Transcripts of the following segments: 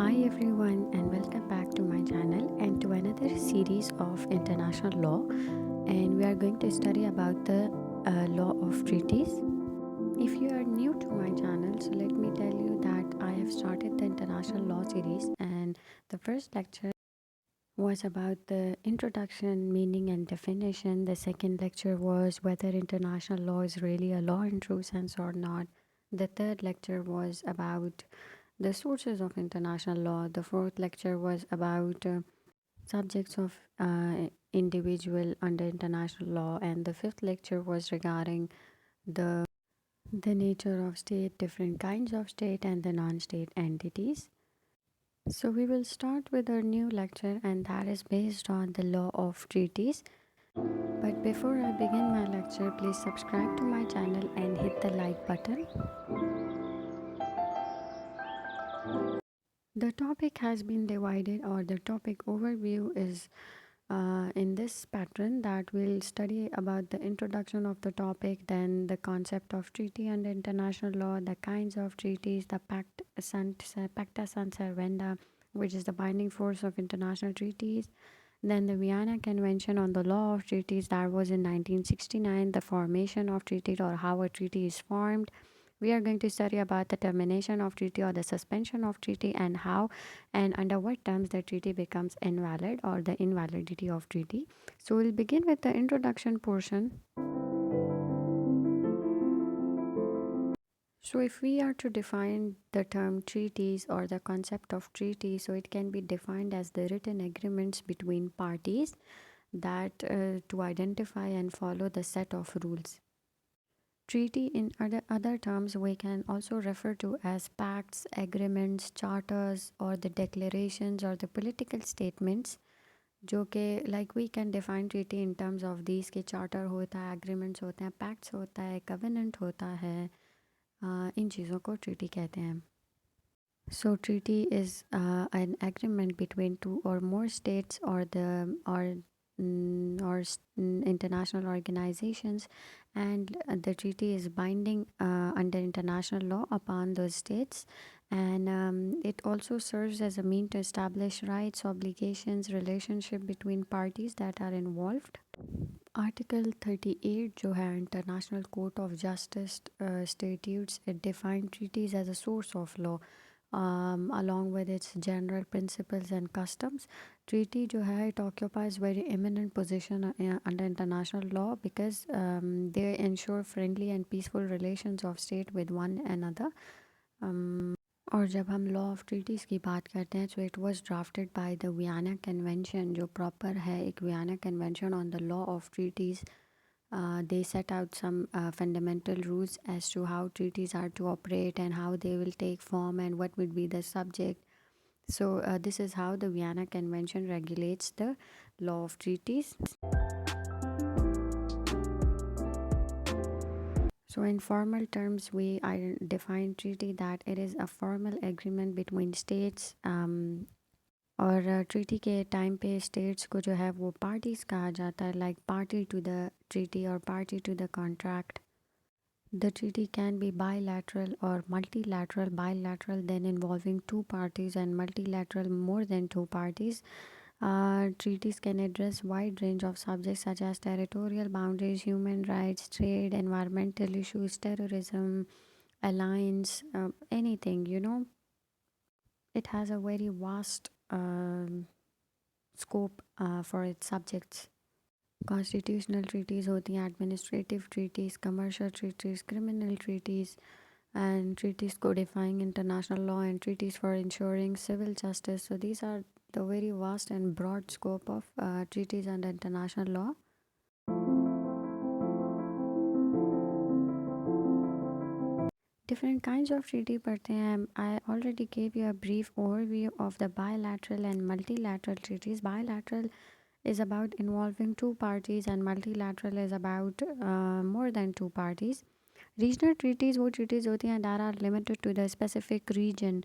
Hi everyone, and welcome back to my channel and to another series of international law. And we are going to study about the law of treaties. If you are new to my channel, so let me tell you that I have started the international law series, and the first lecture was about the introduction, meaning, and definition. The second lecture was whether international law is really a law in true sense or not. The third lecture was about the sources of international law. The fourth lecture was about subjects of individual under international law, and the fifth lecture was regarding the the nature of state, different kinds of state, and the non-state entities. So we will start with our new lecture, and that is based on the law of treaties. But before I begin my lecture, please subscribe to my channel and hit the like button. The topic has been divided, or the topic overview is in this pattern, that we'll study about the introduction of the topic, then the concept of treaty and international law, the kinds of treaties, the pacta sunt servanda, which is the binding force of international treaties, then the Vienna Convention on the Law of Treaties, that was in 1969, the formation of treaty or how a treaty is formed. We are going to study about the termination of treaty or the suspension of treaty, and how and under what terms the treaty becomes invalid, or the invalidity of treaty. So we'll begin with the introduction portion. So if we are to define the term treaties or the concept of treaty, so it can be defined as the written agreements between parties that to identify and follow the set of rules. Treaty, in other terms, we can also refer to as pacts, agreements, charters, or the declarations or the political statements. जो कि like we can define treaty in terms of these के charter होता है, agreements होते हैं, pacts होता है, covenant होता है, इन चीज़ों को treaty कहते हैं. So treaty is an agreement between two or more states or international organizations, and the treaty is binding under international law upon those states, and it also serves as a mean to establish rights, obligations, relationship between parties that are involved. Article 38 जो है International Court of Justice statutes, it defined treaties as a source of law along with its general principles and customs. Treaty जो है, it occupies very eminent position under international law because they ensure friendly and peaceful relations of state with one another. और जब हम law of treaties की बात करते हैं, so it was drafted by the Vienna convention, जो proper है एक Vienna convention on the law of treaties. They set out some fundamental rules as to how treaties are to operate and how they will take form and what would be the subject. So this is how the Vienna Convention regulates the law of treaties. So in formal terms, we define treaty that it is a formal agreement between states. और treaty के time पे states को जो है वो parties कहा जाता है, like party to the treaty और party to the contract. The treaty can be bilateral or multilateral. Bilateral then involving two parties, and multilateral more than two parties. Treaties can address wide range of subjects such as territorial boundaries, human rights, trade, environmental issues, terrorism, alliance, anything, you know. It has a very vast scope for its subjects. Constitutional treaties होती हैं, administrative treaties, commercial treaties, criminal treaties, and treaties codifying international law, and treaties for ensuring civil justice. So these are the very vast and broad scope of treaties under international law. Different kinds of treaty पढ़ते हैं. I already gave you a brief overview of the bilateral and multilateral treaties. Bilateral is about involving two parties, and multilateral is about more than two parties. Regional treaties वो treaties होती हैं that are limited to the specific region.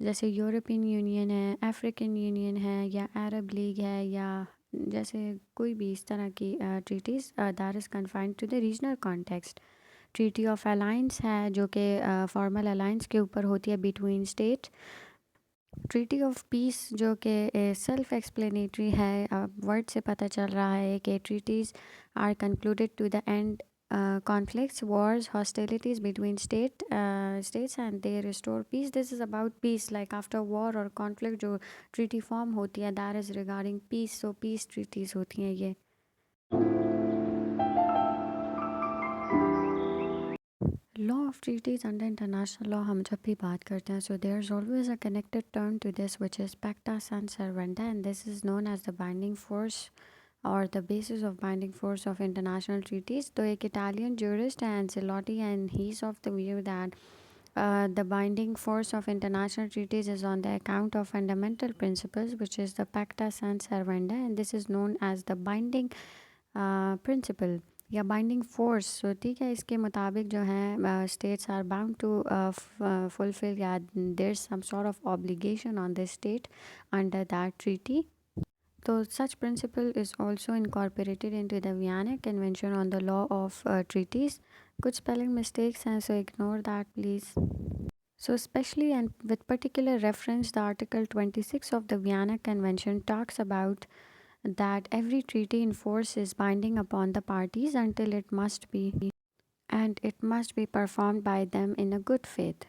जैसे European union है, African union है, या अरब league है, या जैसे कोई भी इस तरह की treaties that is confined to the regional context. Treaty of alliance है जो कि फॉर्मल अलाइंस के ऊपर होती है between state. Treaty of peace जो कि सेल्फ एक्सप्लेनेटरी है, वर्ड से पता चल रहा है कि treaties are concluded to the end conflicts, wars, hostilities between states and they restore peace. This is about peace, like after war or conflict जो treaty form होती है, that is regarding peace, so peace treaties होती हैं ये. Law of treaties under international law हम जब भी बात करते हैं, so there is always a connected term to this which is pacta sunt servanda, and this is known as the binding force or the basis of binding force of international treaties. तो एक Italian jurist है Ancelotti, and he's of the view that the binding force of international treaties is on the account of fundamental principles, which is the pacta sunt servanda, and this is known as the binding principle या binding force. So ठीक है, इसके मुताबिक जो है states are bound to fulfil या their some sort of obligation on the state under that treaty. तो such principle is also incorporated into the Vienna Convention on the Law of Treaties. कुछ spelling mistakes हैं, so ignore that please. So especially and with particular reference, the Article 26 of the Vienna Convention talks about that every treaty in force is binding upon the parties until it must be, and it must be performed by them in a good faith.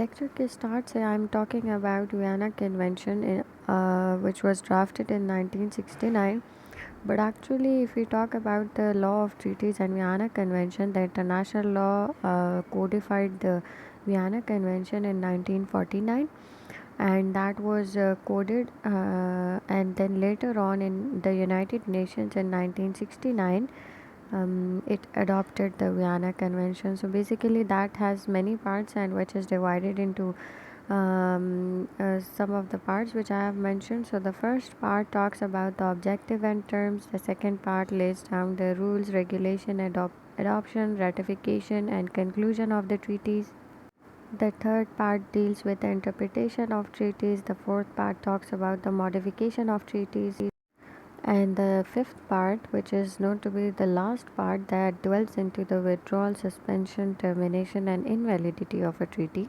Lecture के start से I am talking about Vienna Convention which was drafted in 1969. But actually, if we talk about the law of treaties and Vienna Convention, the international law codified the Vienna Convention in 1949, and that was coded and then later on in the United Nations in 1969. It adopted the Vienna Convention. So basically, that has many parts and which is divided into some of the parts which I have mentioned. So the first part talks about the objective and terms. The second part lays down the rules, regulation, adoption, ratification, and conclusion of the treaties. The third part deals with the interpretation of treaties. The fourth part talks about the modification of treaties. And the fifth part, which is known to be the last part, that dwells into the withdrawal, suspension, termination, and invalidity of a treaty.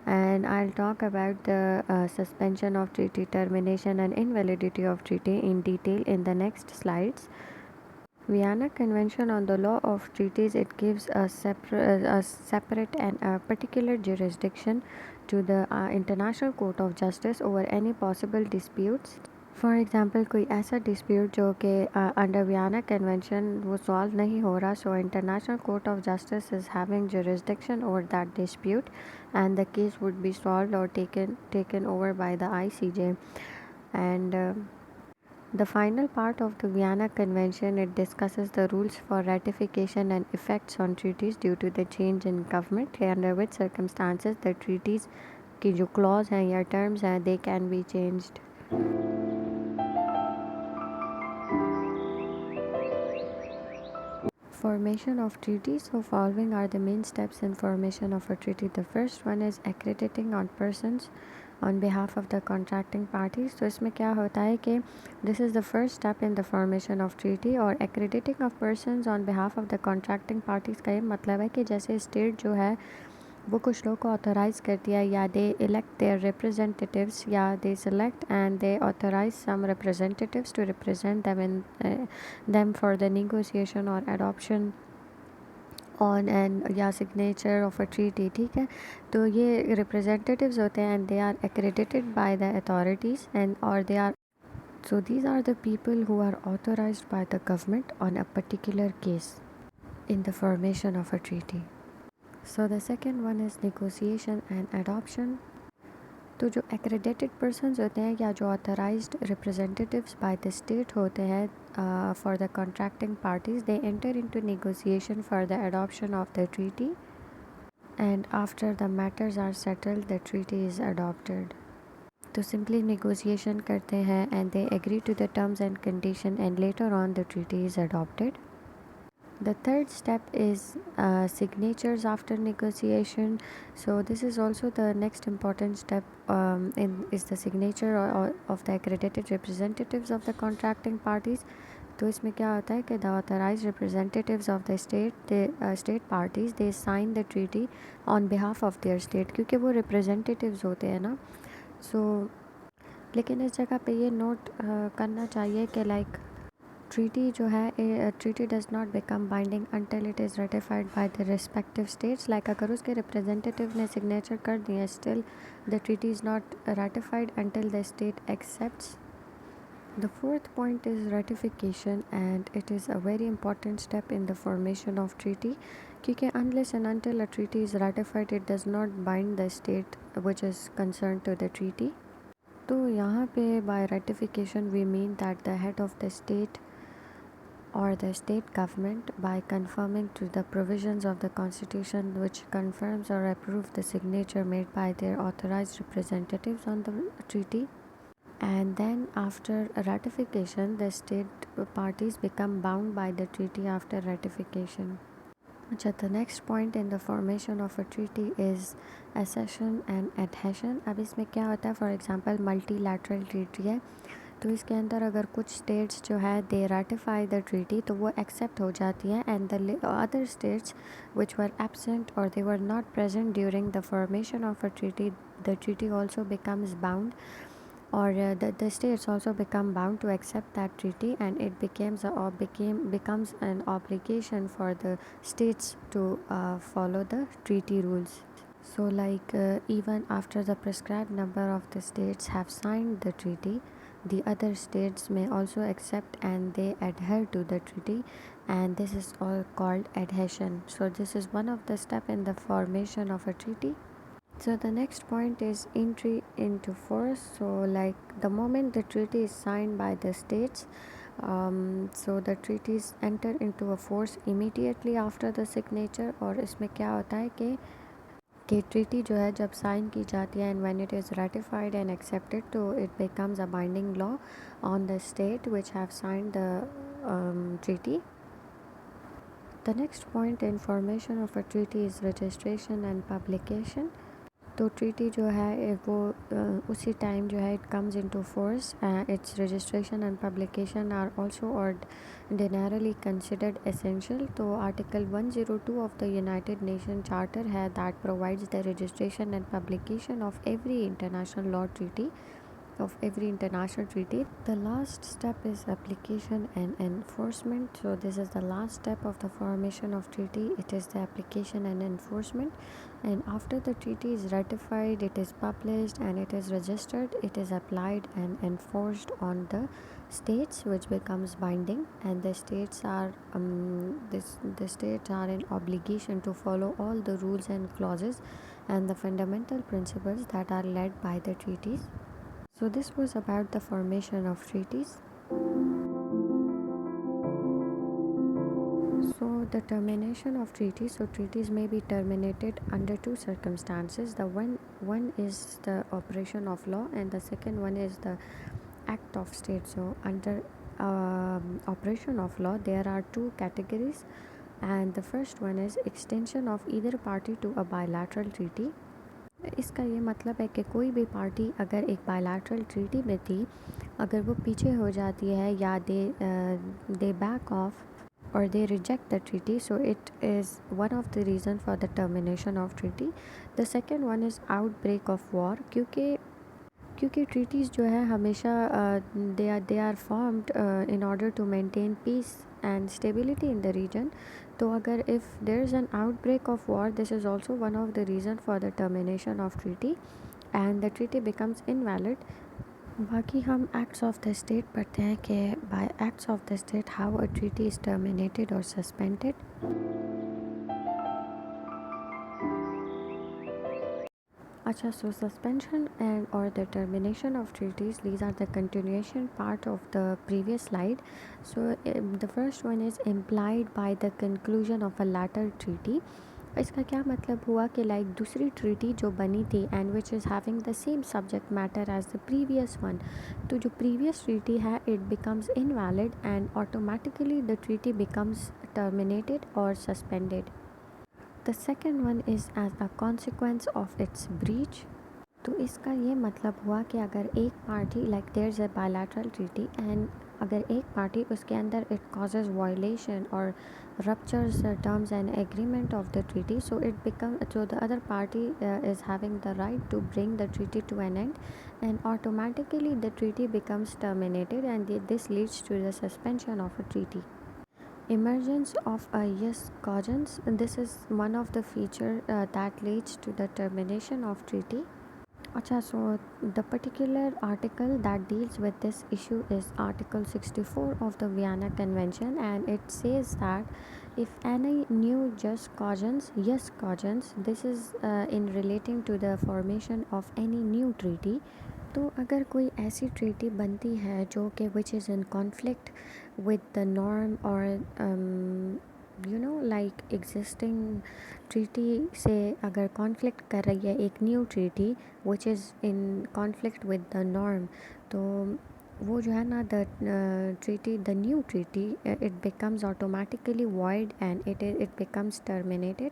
And I'll talk about the suspension of treaty, termination, and invalidity of treaty in detail in the next slides. Vienna Convention on the Law of Treaties, it gives a separate and a particular jurisdiction to the International Court of Justice over any possible disputes. For example कोई ऐसा dispute जो कि under Vienna Convention वो solve नहीं हो रहा, so International Court of Justice is having jurisdiction over that dispute and the case would be solved और taken over by the ICJ. And the final part of the Vienna Convention, it discusses the rules for ratification and effects on treaties due to the change in government, under which circumstances the treaties की जो clause हैं या terms हैं they can be changed. Formation of treaties. So following are the main steps in formation of a treaty. The first one is accrediting on persons on behalf of the contracting parties. तो इसमें क्या होता है कि this is the first step in the formation of treaty. और accrediting of persons on behalf of the contracting parties का ये मतलब है कि जैसे स्टेट जो है वो कुछ लोग को ऑथोराइज़ करती है, या दे इलेक्ट देयर रिप्रेजेंटेटिव्स, या they select and they authorise some representatives to represent them for the negotiation or adoption on and या signature of a treaty. ठीक है, तो ये representatives होते हैं and they are accredited by the authorities and or they are, so these are the people who are authorized by the government on a particular case in the formation of a treaty. So the second one is negotiation and adoption. तो जो accredited persons होते हैं या जो authorized representatives by the state होते हैं for the contracting parties, they enter into negotiation for the adoption of the treaty, and after the matters are settled the treaty is adopted. तो simply negotiation करते हैं and they agree to the terms and condition and later on the treaty is adopted. The third step is signatures after negotiation. So this is also the next important step is the signature of the accredited representatives of the contracting parties. तो इसमें क्या होता है कि the authorise representatives of the state parties they sign the treaty on behalf of their state, क्योंकि वो representatives होते हैं ना। सो लेकिन इस जगह पे ये नोट करना चाहिए कि लाइक ट्रीटी जो है, treaty does not become binding until it is ratified by the respective states. Like अगर उसके रिप्रेजेंटेटिव ने सिग्नेचर कर दिया, still the treaty is not ratified until the state accepts. The fourth point is ratification, and it is a very important step in the formation of treaty, क्योंकि unless and until a treaty is ratified it does not bind the state which is concerned to the treaty. तो यहाँ पे by ratification we mean that the head of the state or the state government, by conforming to the provisions of the constitution which confirms or approves the signature made by their authorized representatives on the treaty, and then after ratification the state parties become bound by the treaty after ratification. The next point in the formation of a treaty is accession and adhesion. अब इसमें क्या होता है, for example multilateral treaty है, तो इसके अंदर अगर कुछ स्टेट्स जो है दे ratify the treaty तो वो एक्सेप्ट हो जाती है, and the other states which were absent or they were not present during the formation of a treaty, the treaty also becomes bound, or the states also become bound to accept that treaty, and it becomes an obligation for the states to follow the treaty rules. So like even after the prescribed number of the states have signed the treaty, the other states may also accept and they adhere to the treaty, and this is all called adhesion. So this is one of the step in the formation of a treaty. So the next point is entry into force. So like the moment the treaty is signed by the states, so the treaties enter into a force immediately after the signature. और इसमें क्या होता है कि treaty जो है जब sign की जाती है and when it is ratified and accepted, तो it becomes a binding law on the state which have signed the treaty. The next point in formation of a treaty is registration and publication. तो treaty जो है वो उसी time जो है it comes into force, its registration and publication are also ordinarily considered essential. तो article 102 of the United Nation Charter है that provides the registration and publication of every international law treaty, of every international treaty. The last step is application and enforcement. So this is the last step of the formation of treaty. It is the application and enforcement, and after the treaty is ratified it is published and it is registered, it is applied and enforced on the states, which becomes binding, and the states are the states are in obligation to follow all the rules and clauses and the fundamental principles that are led by the treaties. So this was about the formation of treaties. So the termination of treaties. So treaties may be terminated under two circumstances. The one is the operation of law, and the second one is the act of state. So under operation of law there are two categories, and the first one is extension of either party to a bilateral treaty. इसका ये मतलब है कि कोई भी party अगर एक bilateral treaty में थी, अगर वो पीछे हो जाती है या they back off or they reject the treaty, so it is one of the reason for the termination of treaty. The second one is outbreak of war, क्योंकि treaties जो है हमेशा they are formed in order to maintain peace and stability in the region. तो अगर if there is an outbreak of war, this is also one of the reason for the termination of treaty, and the treaty becomes invalid. बाकी हम acts of the state पढ़ते हैं कि by acts of the state how a treaty is terminated or suspended. अच्छा, so suspension and or the termination of treaties, these are the continuation part of the previous slide. So the first one is implied by the conclusion of a latter treaty. इसका क्या मतलब हुआ कि like दूसरी treaty जो बनी थी and which is having the same subject matter as the previous one, तो जो प्रीवियस ट्रीटी है it becomes invalid and automatically the treaty becomes terminated और suspended. The second one is as a consequence of its breach. तो इसका ये मतलब हुआ कि अगर एक party like there is a bilateral treaty and अगर एक पार्टी उसके अंदर इट कॉजेज वायलेशन और ruptures the terms and agreement of the treaty, so it become so the other party is having the right to bring the treaty to an end, and automatically the treaty becomes terminated, and this leads to the suspension of a treaty. Emergence of a yes cogence, this is one of the feature that leads to the termination of treaty. Acha, so the particular article that deals with this issue is Article 64 of the Vienna Convention, and it says that if any new just cogence, yes cogence, this is in relating to the formation of any new treaty. तो अगर कोई ऐसी treaty बनती है जो कि which is in conflict with the norm और like existing treaty से अगर कॉन्फ्लिक्ट कर रही है एक new treaty which is in conflict with the norm, तो वो जो है ना the treaty the new treaty it becomes automatically void and it becomes terminated.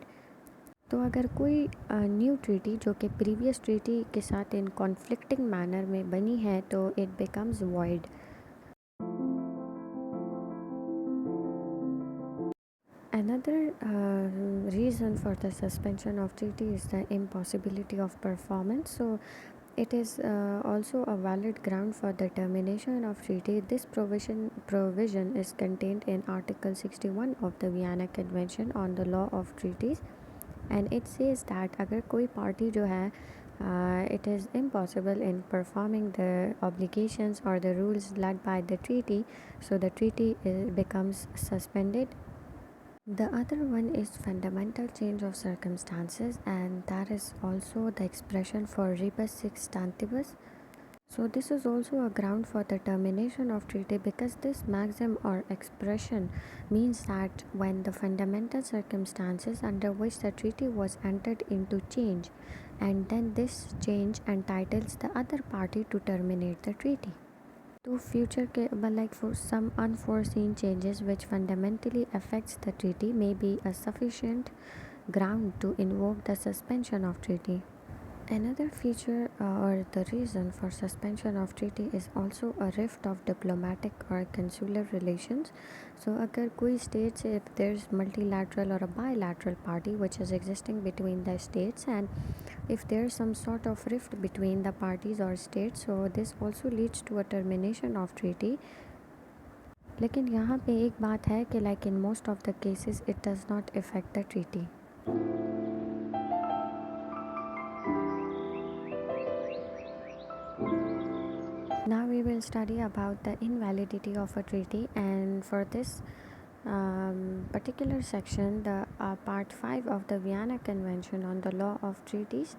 तो अगर कोई न्यू ट्रीटी जो कि प्रीवियस ट्रीटी के साथ इन कॉन्फ्लिक्टिंग मैनर में बनी है तो it becomes void. Another reason for the suspension of treaty is the impossibility of performance. So it is also a valid ground for the termination of treaty. This provision is contained in Article 61 of the Vienna Convention on the Law of Treaties, and it says that अगर कोई party जो है it is impossible in performing the obligations or the rules led by the treaty, so the treaty becomes suspended. The other one is fundamental change of circumstances, and that is also the expression for rebus sic stantibus. So this is also a ground for the termination of treaty because this maxim or expression means that when the fundamental circumstances under which the treaty was entered into change, and then this change entitles the other party to terminate the treaty. To future but like for some unforeseen changes which fundamentally affects the treaty may be a sufficient ground to invoke the suspension of treaty. Another feature or the reason for suspension of treaty is also a rift of diplomatic or consular relations. So अगर कोई states, if there's multilateral or a bilateral party which is existing between the states, and if there's some sort of rift between the parties or states, so this also leads to a termination of treaty. लेकिन यहाँ पे एक बात है कि like in most of the cases it does not affect the treaty. Now we will study about the invalidity of a treaty, and for this particular section, the part 5 of the Vienna Convention on the Law of Treaties,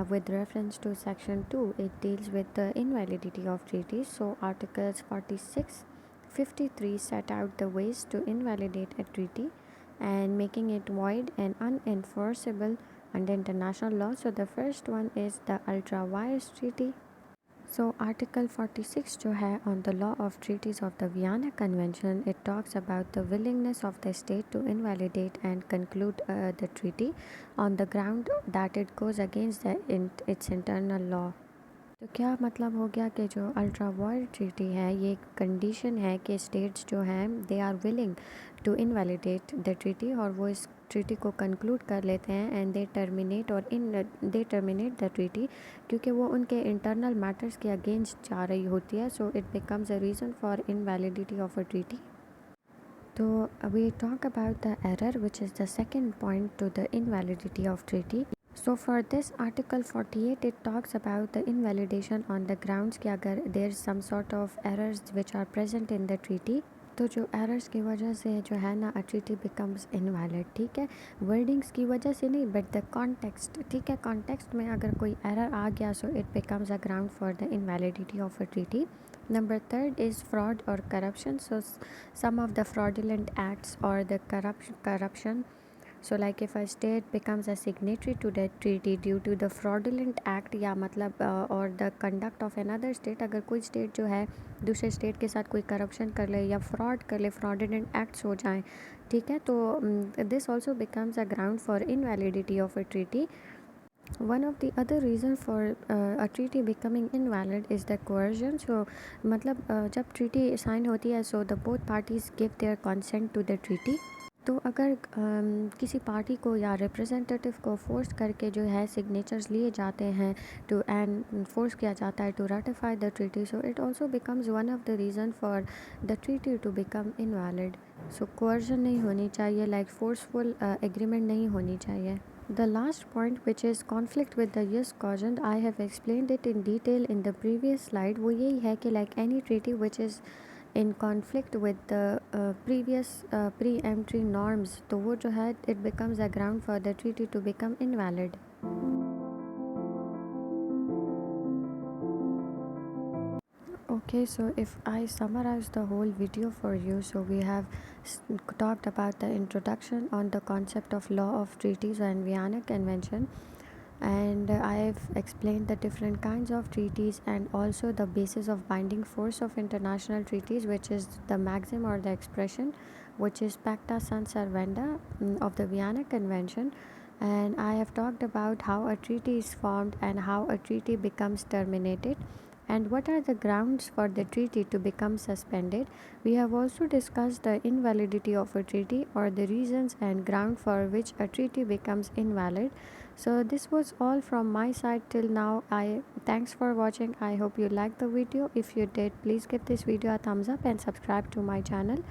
with reference to section 2, it deals with the invalidity of treaties. So articles 46, 53 set out the ways to invalidate a treaty and making it void and unenforceable under international law. So the first one is the ultra vires treaty. So Article 46 जो है on the law of treaties of the Vienna Convention, it talks about the willingness of the state to invalidate and conclude the treaty on the ground that it goes against its internal law. तो क्या मतलब हो गया कि जो ultra wire treaty है ये condition है कि स्टेट्स जो हैं they are willing to invalidate the treaty और वो इस ट्रीटी को कंक्लूड कर लेते हैं and they terminate the treaty क्योंकि वो उनके इंटरनल मैटर्स के अगेंस्ट जा रही होती है. So it becomes a reason for invalidity of a treaty. तो we talk about the error which is the second point to the invalidity of treaty. So for this Article 48 it talks about the invalidation on the grounds कि अगर there's some sort of errors which are present in the treaty, तो जो errors की वजह से जो है ना a treaty becomes invalid. ठीक है, wordings की वजह से नहीं but the context. ठीक है, context में अगर कोई error आ गया so it becomes a ground for the invalidity of a treaty. Number third is fraud or corruption. So some of the fraudulent acts or the corruption. So like if a state becomes a signatory to the treaty due to the fraudulent act या मतलब और the conduct of another state, अगर कोई state जो है दूसरे state के साथ कोई corruption कर ले या fraud कर ले, fraudulent acts हो जाएं, ठीक है, तो this also becomes a ground for invalidity of a treaty. One of the other reason for a treaty becoming invalid is the coercion. So मतलब जब treaty sign होती है, so the both parties give their consent to the treaty. तो अगर किसी party को या representative को फोर्स करके जो है सिग्नेचर्स लिए जाते हैं टू एंड फोर्स किया जाता है to ratify the treaty, so it also becomes one of the reason for the treaty to become invalid. So coercion नहीं होनी चाहिए, like forceful agreement नहीं होनी चाहिए. The last point, which is conflict with the yes quotient, I have explained it in detail in the previous slide. वो यही है कि like any treaty which is in conflict with the previous pre-emptory norms, तो वो जो है it becomes a ground for the treaty to become invalid. Okay, so if I summarize the whole video for you, so we have talked about the introduction on the concept of law of treaties and Vienna Convention, and I've explained the different kinds of treaties and also the basis of binding force of international treaties, which is the maxim or the expression, which is pacta sunt servanda of the Vienna Convention. And I have talked about how a treaty is formed and how a treaty becomes terminated and what are the grounds for the treaty to become suspended. We have also discussed the invalidity of a treaty or the reasons and ground for which a treaty becomes invalid. So this was all from my side till now. I thanks for watching. I hope you liked the video. If you did, please give this video a thumbs up and subscribe to my channel.